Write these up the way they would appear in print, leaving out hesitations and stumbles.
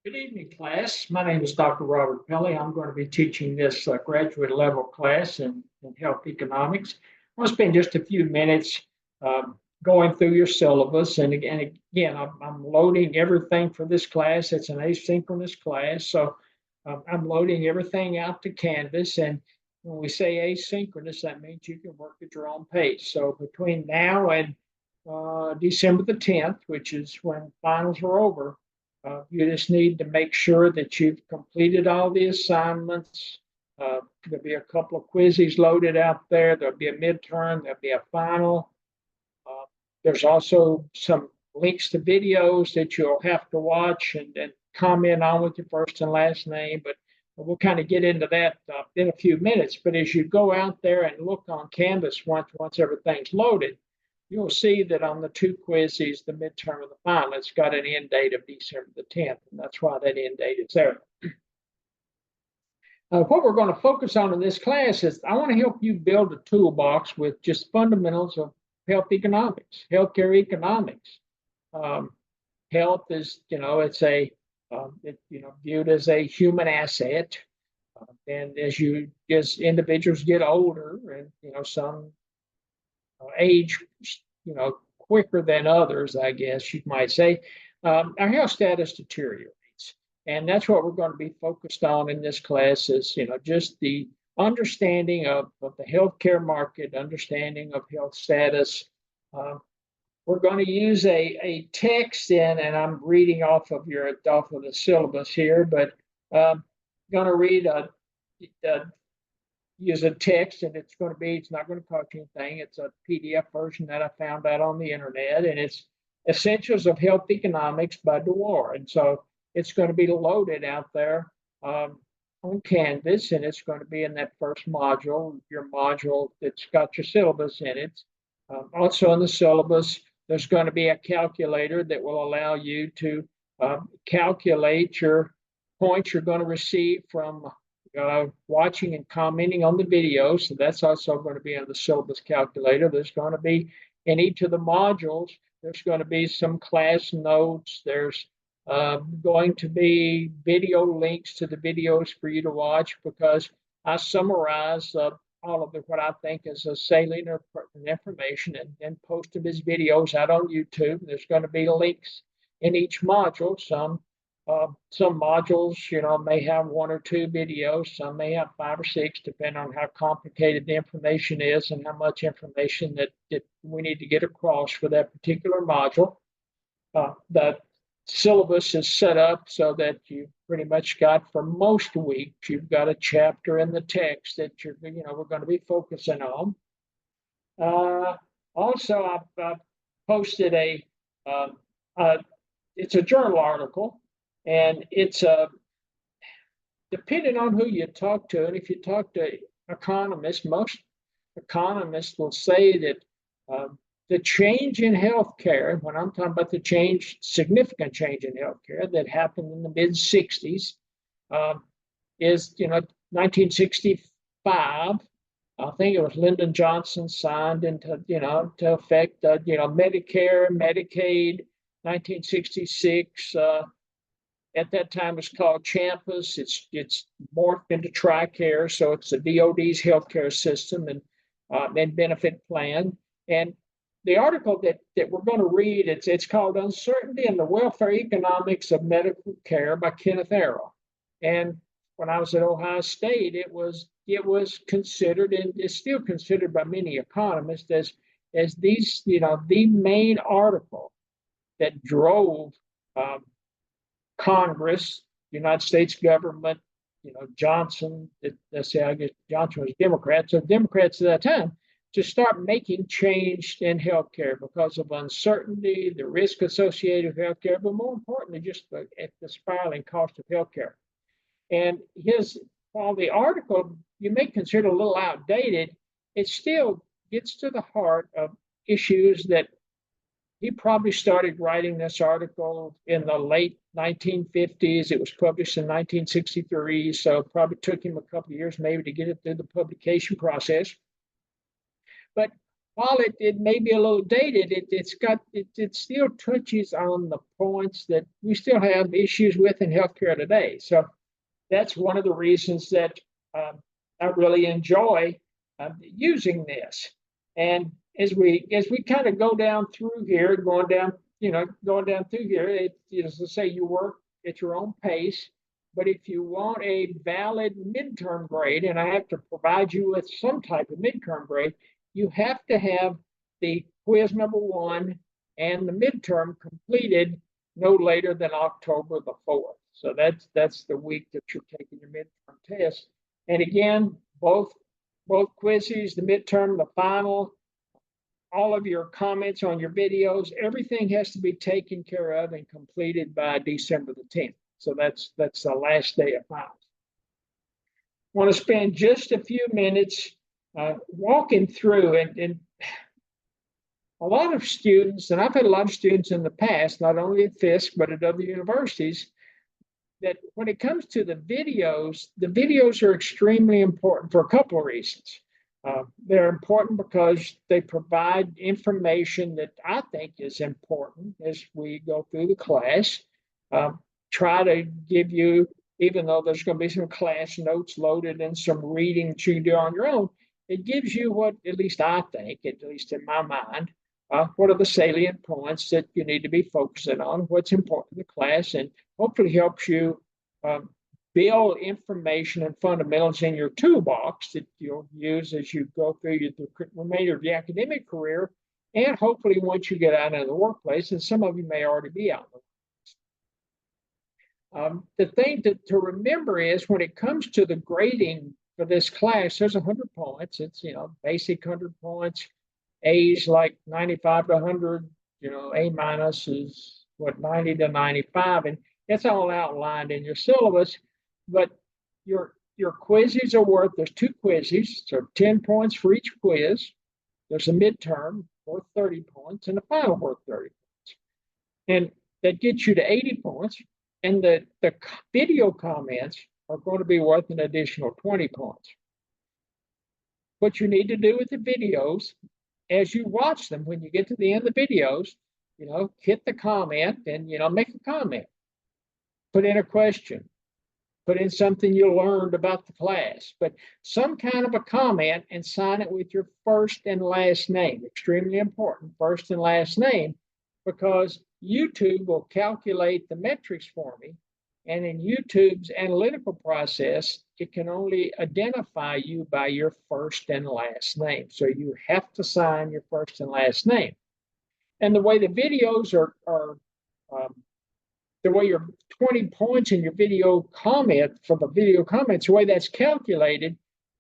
Good evening, class. My name is Dr. Robert Pelley. I'm going to be teaching this graduate level class in health economics. I'm going to spend just a few minutes going through your syllabus. And again, I'm loading everything for this class. It's an asynchronous class. So I'm loading everything out to Canvas. And when we say asynchronous, that means you can work at your own pace. So between now and December the 10th, which is when finals are over, you just need to make sure that you've completed all the assignments. There'll be a couple of quizzes loaded out there. There'll be a midterm. There'll be a final. Uh, there's also some links to videos that you'll have to watch and comment on with your first and last name. But we'll kind of get into that in a few minutes. But as you go out there and look on Canvas once everything's loaded, you'll see that on the two quizzes, the midterm and the final, it's got an end date of December the 10th, and that's why that end date is there. What we're going to focus on in this class is I want to help you build a toolbox with just fundamentals of health economics, healthcare economics. Health is, it's viewed as a human asset. And as individuals get older and, some age, quicker than others, I guess you might say, our health status deteriorates. And that's what we're going to be focused on in this class is, just the understanding of the healthcare market, understanding of health status. We're going to use a text and I'm reading off of the syllabus here, but going to read use a text, and it's not going to cost you anything. It's a PDF version that I found out on the internet, and it's Essentials of Health Economics by Dewar. And so it's going to be loaded out there on Canvas, and it's going to be in that first module, your module that's got your syllabus in it. Also in the syllabus, there's going to be a calculator that will allow you to calculate your points you're going to receive from watching and commenting on the video. So that's also going to be on the syllabus calculator. There's going to be in each of the modules, there's going to be some class notes. There's going to be video links to the videos for you to watch because I summarize all of what I think is a salient information and post of his videos out on YouTube. There's going to be links in each module. Some modules, may have one or two videos. Some may have 5 or 6, depending on how complicated the information is and how much information that we need to get across for that particular module. The syllabus is set up so that you pretty much got for most weeks, you've got a chapter in the text that we're going to be focusing on. Also, I've posted it's a journal article. And it's depending on who you talk to, and if you talk to economists, most economists will say that the change in healthcare, when I'm talking about significant change in healthcare that happened in the mid 60s, is 1965. I think it was Lyndon Johnson signed into to affect Medicare, Medicaid, 1966. At that time, it was called Champus. It's morphed into TRICARE, so it's the DoD's healthcare system and benefit plan. And the article that we're going to read, it's called "Uncertainty and the Welfare Economics of Medical Care" by Kenneth Arrow. And when I was at Ohio State, it was considered and is still considered by many economists as the main article that drove Congress, United States government, Johnson, I guess Johnson was Democrat, so Democrats at that time to start making change in healthcare because of uncertainty, the risk associated with healthcare, but more importantly, just the spiraling cost of healthcare. And while the article you may consider a little outdated, it still gets to the heart of issues that he probably started writing this article in the late 1950s. It was published in 1963, so it probably took him a couple of years maybe to get it through the publication process. But while it may be a little dated, it still touches on the points that we still have issues with in healthcare today. So that's one of the reasons that I really enjoy using this. And as we kind of go down through here, going down through here, as I say, you work at your own pace. But if you want a valid midterm grade, and I have to provide you with some type of midterm grade, you have to have the quiz number one and the midterm completed no later than October the 4th. So that's the week that you're taking your midterm test. And again, both quizzes, the midterm, the final, all of your comments on your videos, everything has to be taken care of and completed by December the 10th. So that's the last day of finals. I want to spend just a few minutes walking through and a lot of students, and I've had a lot of students in the past, not only at Fisk, but at other universities, that when it comes to the videos are extremely important for a couple of reasons. They're important because they provide information that I think is important as we go through the class. Try to give you, even though there's going to be some class notes loaded and some reading that you can do on your own, it gives you what, at least I think, at least in my mind, what are the salient points that you need to be focusing on, what's important in the class, and hopefully helps you build information and fundamentals in your toolbox that you'll use as you go through the remainder of the academic career, and hopefully once you get out into the workplace, and some of you may already be out in the the thing to remember is when it comes to the grading for this class, there's 100 points. It's, basic 100 points. A's like 95 to 100, A minus is what, 90 to 95. And it's all outlined in your syllabus. But your quizzes are worth, there's 2 quizzes, so 10 points for each quiz. There's a midterm worth 30 points and a final worth 30 points. And that gets you to 80 points. And the video comments are going to be worth an additional 20 points. What you need to do with the videos, as you watch them, when you get to the end of the videos, hit the comment and, make a comment. Put in a question. Put in something you learned about the class. But some kind of a comment and sign it with your first and last name. Extremely important, first and last name, because YouTube will calculate the metrics for me. And in YouTube's analytical process, it can only identify you by your first and last name. So you have to sign your first and last name. And the way the videos are the way your 20 points in your video comment for the video comments, the way that's calculated,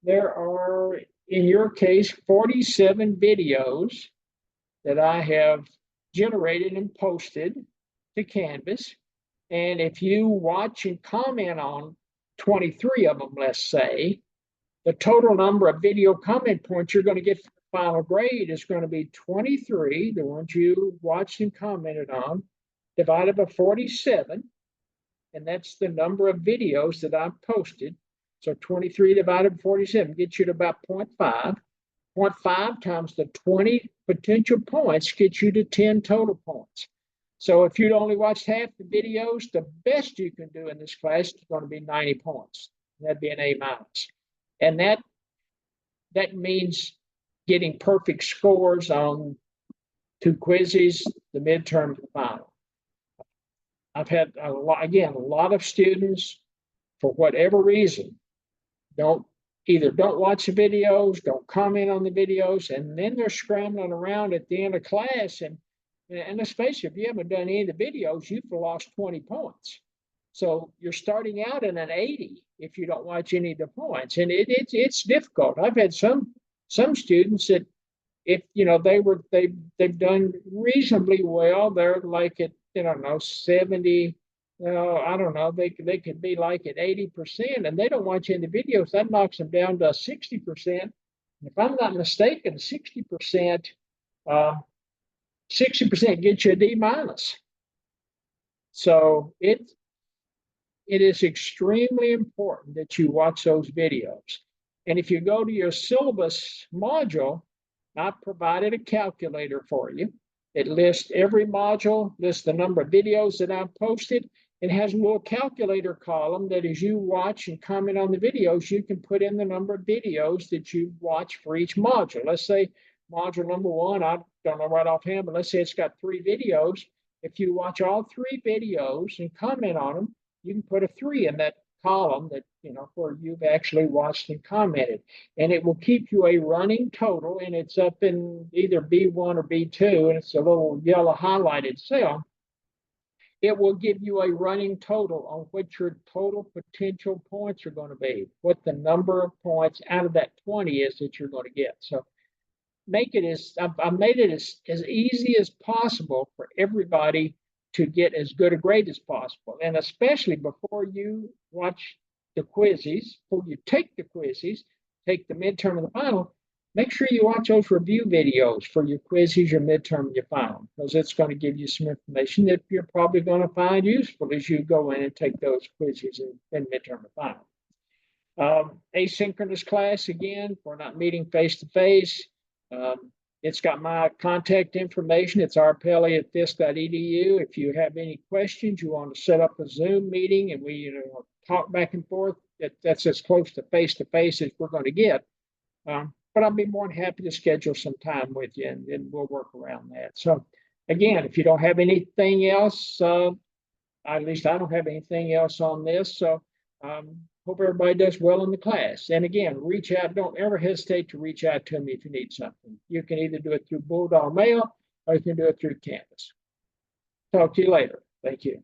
there are, in your case, 47 videos that I have generated and posted to Canvas. And if you watch and comment on 23 of them, let's say, the total number of video comment points you're going to get for the final grade is going to be 23, the ones you watched and commented on, divided by 47. And that's the number of videos that I've posted. So 23 divided by 47 gets you to about 0.5. 0.5 times the 20 potential points gets you to 10 total points. So if you'd only watched half the videos, the best you can do in this class is going to be 90 points. That'd be an A minus. And that means getting perfect scores on 2 quizzes, the midterm, and the final. I've had a lot of students, for whatever reason, don't watch the videos, don't comment on the videos, and then they're scrambling around at the end of class. And especially if you haven't done any of the videos, you've lost 20 points. So you're starting out in an 80 if you don't watch any of the points. And it's difficult. I've had some students that, if they've done reasonably well, they're like at 70, I don't know, they could be like at 80%, and they don't watch any videos. That knocks them down to 60%. And if I'm not mistaken, 60% gets you a D minus. So it is extremely important that you watch those videos. And if you go to your syllabus module, I've provided a calculator for you. It lists every module, lists the number of videos that I've posted. It has a little calculator column that as you watch and comment on the videos, you can put in the number of videos that you've watched for each module. Let's say module number 1, I don't know right offhand, but let's say it's got 3 videos. If you watch all 3 videos and comment on them, you can put a 3 in that column that, where you've actually watched and commented. And it will keep you a running total, and it's up in either B1 or B2, and it's a little yellow highlighted cell. It will give you a running total on what your total potential points are going to be, what the number of points out of that 20 is that you're going to get. So I've made it as easy as possible for everybody to get as good a grade as possible. And especially before you watch the quizzes, before you take the quizzes, take the midterm and the final, make sure you watch those review videos for your quizzes, your midterm, and your final, because it's going to give you some information that you're probably going to find useful as you go in and take those quizzes and midterm and final. Asynchronous class, again, we're not meeting face-to-face. It's got my contact information. It's rpelly@this.edu. If you have any questions, you want to set up a Zoom meeting and we talk back and forth, that's as close to face-to-face as we're going to get. But I'll be more than happy to schedule some time with you and we'll work around that. So again, if you don't have anything else, at least I don't have anything else on this. So hope everybody does well in the class. And again, reach out. Don't ever hesitate to reach out to me if you need something. You can either do it through Bulldog Mail or you can do it through Canvas. Talk to you later. Thank you.